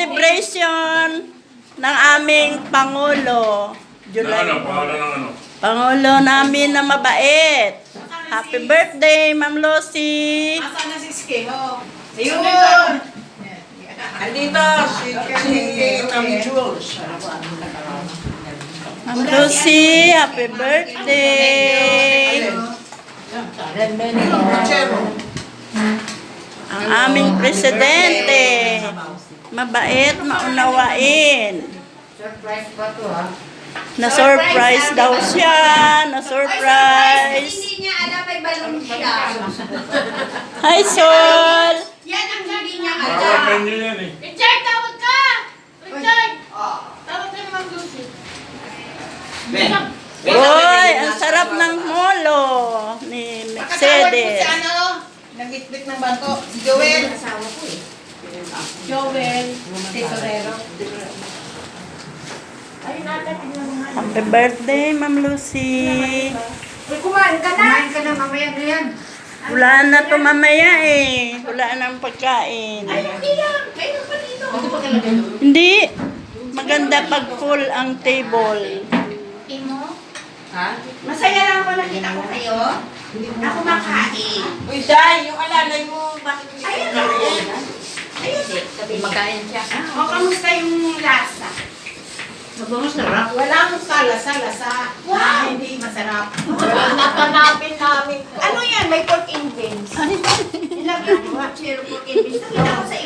celebration ng aming Pangulo. July. Pangalan ng ano? Pangulo namin na mabait. Happy birthday, Ma'am Lucy. Asan na si Skeho? Ayun! Andito si Ma'am Jules. Ma'am Lucy, happy birthday. Ang aming presidente. Mabait, maunawain. Surprise pa to ha. Na-surprise daw siya. Na-surprise. Hindi niya alam may balon siya. Hi, Sol. Yan ang hindi niya Hawakan alam. niyo yan eh. Richard, tawag ka! Richard! Tawag ka naman, Lucy. Boy, ang sarap ng molo ni Makatawad mo si Mercedes. ano? Nagitbit ng bangko. Si Joel. Joel, tesorero. Happy birthday, Ma'am Lucy. Kumain ka na? Kumain ka na mamaya na yan. Wala na to mamaya eh. Wala nang pagkain. Hindi lang. Kayo pa dito. Hindi. Maganda pag full ang table. Imo? Ha? Masaya lang ako nakita ko kayo. Ako makain. Uy, Day, yung alalay mo, bakit hindi Ayun ka na. kakain? Ayun. Makain siya. O, kamusta yung lasa? Mabangos na rap. Walang lasa. Wow! Hindi masarap. Natanapin namin. Ano yan? May pork and beans. Ilagyan mo. Zero pork and beans. Nakita ko sa